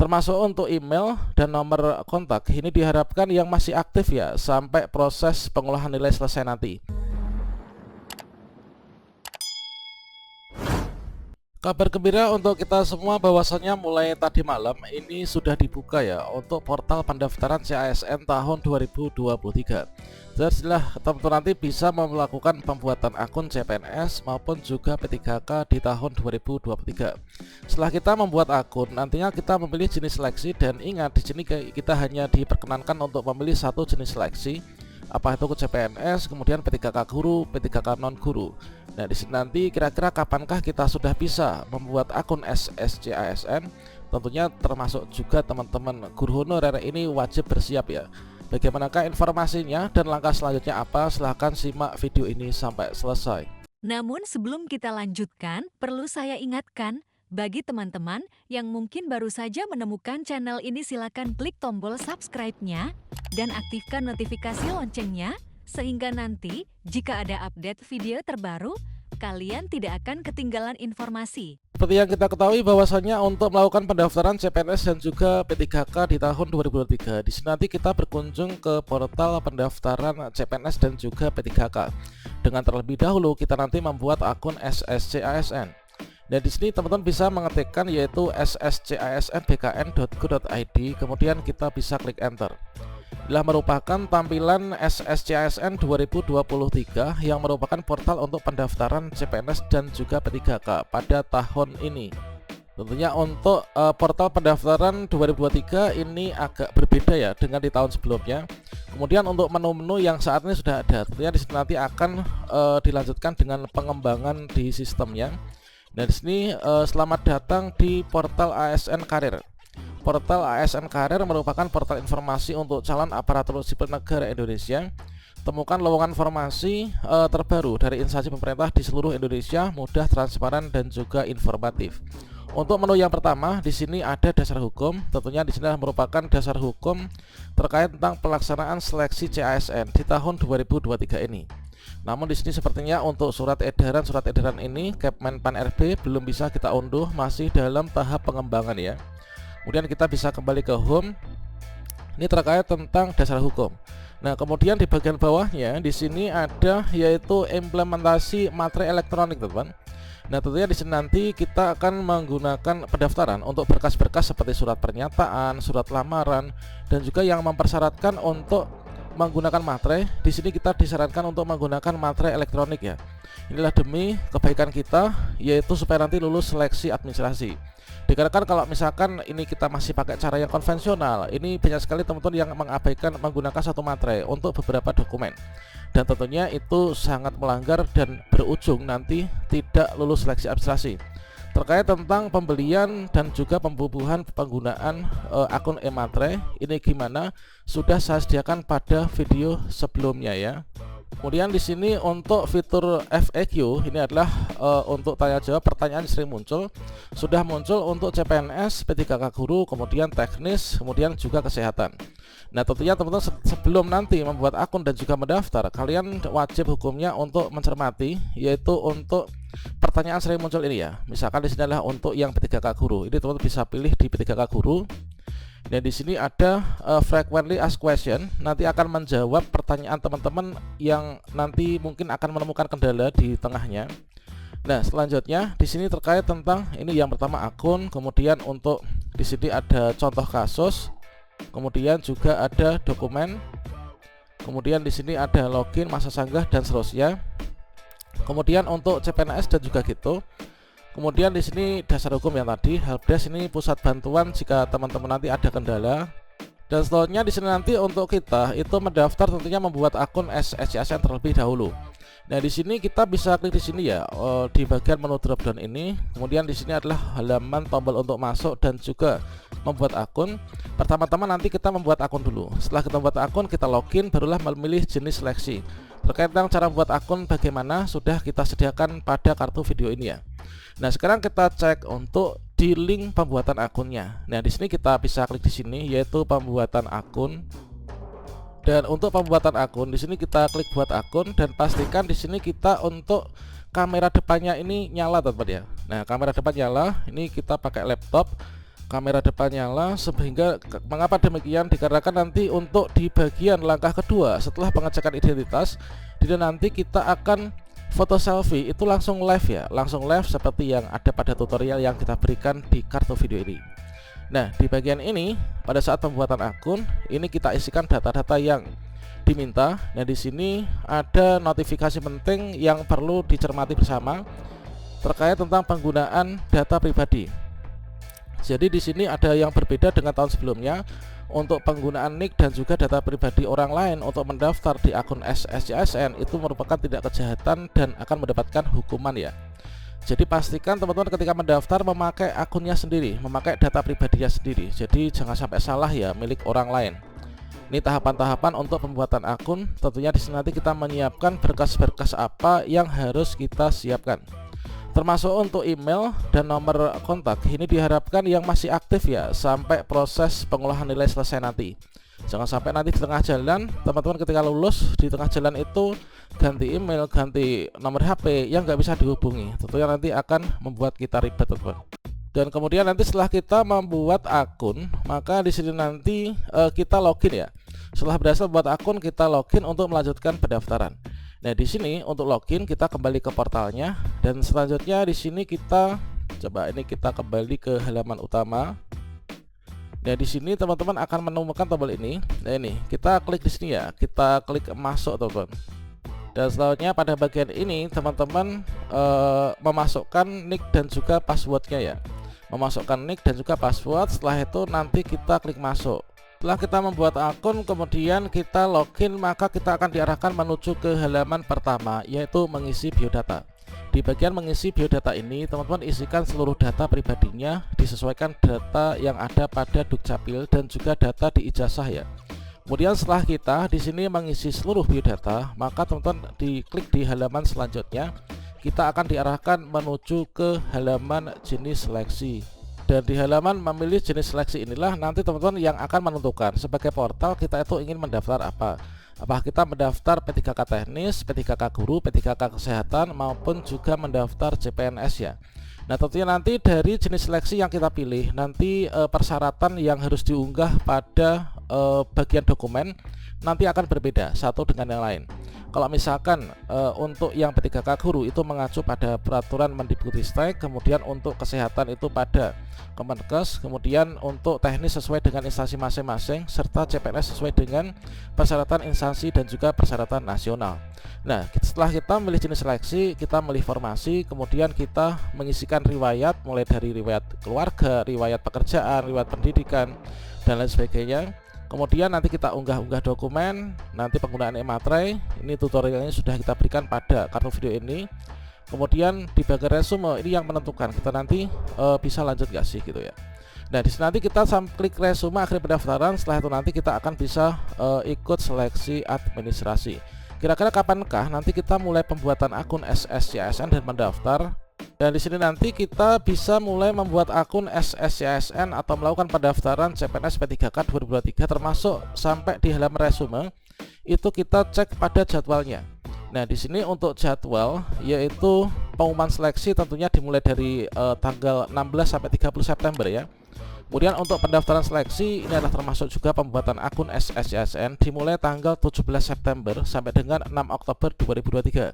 Termasuk untuk email dan nomor kontak ini diharapkan yang masih aktif ya sampai proses pengolahan nilai selesai nanti. Kabar gembira untuk kita semua bahwasannya mulai tadi malam ini sudah dibuka ya untuk portal pendaftaran CASN tahun 2023. Setelah teman-teman nanti bisa melakukan pembuatan akun CPNS maupun juga P3K di tahun 2023. Setelah kita membuat akun, nantinya kita memilih jenis seleksi dan ingat di sini kita hanya diperkenankan untuk memilih satu jenis seleksi. Apa itu CPNS, kemudian P3K guru, P3K non guru. Nah, di sini nanti kira-kira kapankah kita sudah bisa membuat akun SSCASN? Tentunya termasuk juga teman-teman guru honorer ini wajib bersiap ya. Bagaimanakah informasinya dan langkah selanjutnya apa? Silahkan simak video ini sampai selesai. Namun sebelum kita lanjutkan, perlu saya ingatkan, bagi teman-teman yang mungkin baru saja menemukan channel ini, silakan klik tombol subscribe-nya dan aktifkan notifikasi loncengnya, sehingga nanti jika ada update video terbaru, kalian tidak akan ketinggalan informasi. Seperti yang kita ketahui bahwasannya untuk melakukan pendaftaran CPNS dan juga P3K di tahun 2023, di sini nanti kita berkunjung ke portal pendaftaran CPNS dan juga P3K. Dengan terlebih dahulu kita nanti membuat akun SSCASN. Dan di sini teman-teman bisa mengetikkan yaitu sscasnbkn.go.id, kemudian kita bisa klik enter. Inilah merupakan tampilan SSCASN 2023 yang merupakan portal untuk pendaftaran CPNS dan juga P3K pada tahun ini. Tentunya untuk portal pendaftaran 2023 ini agak berbeda ya dengan di tahun sebelumnya. Kemudian untuk menu-menu yang saat ini sudah ada, tentunya di sini nanti akan dilanjutkan dengan pengembangan di sistemnya. Nah, di sini selamat datang di portal ASN Karir. Portal ASN Karir merupakan portal informasi untuk calon aparatur sipil negara Indonesia. Temukan lowongan informasi terbaru dari instansi pemerintah di seluruh Indonesia, mudah, transparan, dan juga informatif. Untuk menu yang pertama, di sini ada dasar hukum. Tentunya di sini merupakan dasar hukum terkait tentang pelaksanaan seleksi CASN di tahun 2023 ini. Namun di sini sepertinya untuk surat edaran ini Kepmenpan RB belum bisa kita unduh, masih dalam tahap pengembangan ya. Kemudian kita bisa kembali ke home. Ini terkait tentang dasar hukum. Nah, kemudian di bagian bawahnya di sini ada yaitu implementasi materi elektronik, teman-teman. Nah, tentunya di sini nanti kita akan menggunakan pendaftaran untuk berkas-berkas seperti surat pernyataan, surat lamaran, dan juga yang mempersyaratkan untuk menggunakan materai. Di sini kita disarankan untuk menggunakan materai elektronik ya. Inilah demi kebaikan kita, yaitu supaya nanti lulus seleksi administrasi. Dikarenakan kalau misalkan ini kita masih pakai cara yang konvensional, ini banyak sekali teman-teman yang mengabaikan menggunakan satu materai untuk beberapa dokumen, dan tentunya itu sangat melanggar dan berujung nanti tidak lulus seleksi administrasi. Terkait tentang pembelian dan juga pembubuhan penggunaan akun e-materai, ini gimana sudah saya sediakan pada video sebelumnya ya. Kemudian di sini untuk fitur FAQ ini adalah untuk tanya jawab pertanyaan yang sering muncul. Sudah muncul untuk CPNS, P3K guru, kemudian teknis, kemudian juga kesehatan. Nah, tentunya teman-teman sebelum nanti membuat akun dan juga mendaftar, kalian wajib hukumnya untuk mencermati, yaitu untuk pertanyaan sering muncul ini ya. Misalkan di sini adalah untuk yang P3K guru. Ini teman-teman bisa pilih di P3K guru. Dan di sini ada frequently asked question, nanti akan menjawab pertanyaan teman-teman yang nanti mungkin akan menemukan kendala di tengahnya. Nah, selanjutnya di sini terkait tentang ini yang pertama akun, kemudian untuk di sini ada contoh kasus, kemudian juga ada dokumen, kemudian di sini ada login, masa sanggah, dan seterusnya. Kemudian untuk CPNS dan juga gitu. Kemudian di sini dasar hukum yang tadi, helpdesk ini pusat bantuan jika teman-teman nanti ada kendala. Dan selanjutnya di sini nanti untuk kita itu mendaftar tentunya membuat akun SSCASN terlebih dahulu. Nah, di sini kita bisa klik di sini ya, di bagian menu dropdown ini. Kemudian di sini adalah halaman tombol untuk masuk dan juga membuat akun. Pertama-tama nanti kita membuat akun dulu. Setelah kita membuat akun, kita login, barulah memilih jenis seleksi. Terkait tentang cara membuat akun bagaimana sudah kita sediakan pada kartu video ini ya. Nah, sekarang kita cek untuk di link pembuatan akunnya. Nah, di sini kita bisa klik di sini yaitu pembuatan akun. Dan untuk pembuatan akun di sini kita klik buat akun dan pastikan di sini kita untuk kamera depannya ini nyala, teman-teman ya. Nah, kamera depan nyala, ini kita pakai laptop. kamera depan nyala. Sehingga mengapa demikian? Dikarenakan nanti untuk di bagian langkah kedua setelah pengecekan identitas, nanti kita akan foto selfie itu langsung live ya, langsung live seperti yang ada pada tutorial yang kita berikan di kartu video ini. Nah, di bagian ini pada saat pembuatan akun ini kita isikan data-data yang diminta. Nah, di sini ada notifikasi penting yang perlu dicermati bersama terkait tentang penggunaan data pribadi. Jadi di sini ada yang berbeda dengan tahun sebelumnya. Untuk penggunaan nick dan juga data pribadi orang lain untuk mendaftar di akun SSCASN itu merupakan tindak kejahatan dan akan mendapatkan hukuman ya. Jadi pastikan teman-teman ketika mendaftar memakai akunnya sendiri, memakai data pribadinya sendiri. Jadi jangan sampai salah ya milik orang lain. Ini tahapan-tahapan untuk pembuatan akun. Tentunya di sini nanti kita menyiapkan berkas-berkas apa yang harus kita siapkan. Termasuk untuk email dan nomor kontak. Ini diharapkan yang masih aktif ya sampai proses pengolahan nilai selesai nanti. Jangan sampai nanti di tengah jalan teman-teman ketika lulus di tengah jalan itu ganti email, ganti nomor HP yang nggak bisa dihubungi. Tentunya nanti akan membuat kita ribet teman-teman. Dan kemudian nanti setelah kita membuat akun, maka di sini nanti kita login ya. Setelah berhasil membuat akun, kita login untuk melanjutkan pendaftaran. Nah, di sini untuk login kita kembali ke portalnya dan selanjutnya di sini kita kembali ke halaman utama. Nah, di sini teman-teman akan menemukan tombol ini. Nah, ini kita klik di sini ya. Kita klik masuk teman-teman. Dan selanjutnya pada bagian ini teman-teman memasukkan nick dan juga passwordnya ya. Memasukkan nick dan juga password. Setelah itu nanti kita klik masuk. Setelah kita membuat akun kemudian kita login, maka kita akan diarahkan menuju ke halaman pertama, yaitu mengisi biodata. Di bagian mengisi biodata ini teman-teman isikan seluruh data pribadinya, disesuaikan data yang ada pada Dukcapil dan juga data di ijazah ya. Kemudian setelah kita di sini mengisi seluruh biodata, maka teman-teman diklik di halaman selanjutnya, kita akan diarahkan menuju ke halaman jenis seleksi. Dan di halaman memilih jenis seleksi inilah nanti teman-teman yang akan menentukan sebagai portal kita itu ingin mendaftar apa. Apakah kita mendaftar P3K teknis, P3K guru, P3K kesehatan maupun juga mendaftar CPNS ya. Nah, tentunya nanti dari jenis seleksi yang kita pilih nanti persyaratan yang harus diunggah pada bagian dokumen nanti akan berbeda satu dengan yang lain. Kalau misalkan untuk yang P3K guru itu mengacu pada peraturan Mendikbudristek, kemudian untuk kesehatan itu pada Kemenkes, kemudian untuk teknis sesuai dengan instansi masing-masing, serta CPNS sesuai dengan persyaratan instansi dan juga persyaratan nasional. Nah, setelah kita memilih jenis seleksi, kita memilih formasi, kemudian kita mengisikan riwayat mulai dari riwayat keluarga, riwayat pekerjaan, riwayat pendidikan, dan lain sebagainya. Kemudian nanti kita unggah-unggah dokumen, nanti penggunaan e-materai, ini tutorialnya sudah kita berikan pada kartu video ini. Kemudian di bagian resume ini yang menentukan kita nanti bisa lanjut gak sih gitu ya. Nah, di sini nanti kita klik resume akhir pendaftaran. Setelah itu nanti kita akan bisa ikut seleksi administrasi. Kira-kira kapankah nanti kita mulai pembuatan akun SSCASN dan mendaftar? Dan di sini nanti kita bisa mulai membuat akun SSCASN atau melakukan pendaftaran CPNS P3K 2023 termasuk sampai di halaman resume itu kita cek pada jadwalnya. Nah, di sini untuk jadwal yaitu pengumuman seleksi tentunya dimulai dari tanggal 16 sampai 30 September ya. Kemudian untuk pendaftaran seleksi ini adalah termasuk juga pembuatan akun SSCASN dimulai tanggal 17 September sampai dengan 6 Oktober 2023.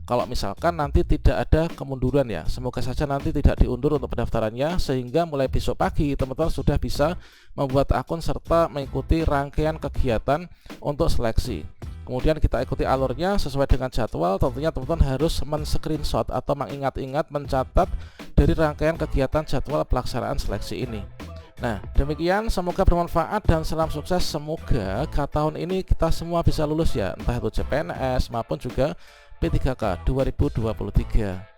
Kalau misalkan nanti tidak ada kemunduran ya, semoga saja nanti tidak diundur untuk pendaftarannya, sehingga mulai besok pagi teman-teman sudah bisa membuat akun serta mengikuti rangkaian kegiatan untuk seleksi. Kemudian kita ikuti alurnya sesuai dengan jadwal. Tentunya teman-teman harus men-screenshot atau mengingat-ingat, mencatat dari rangkaian kegiatan jadwal pelaksanaan seleksi ini. Nah, demikian, semoga bermanfaat dan salam sukses. Semoga tahun ini kita semua bisa lulus ya, entah itu CPNS maupun juga P3K 2023.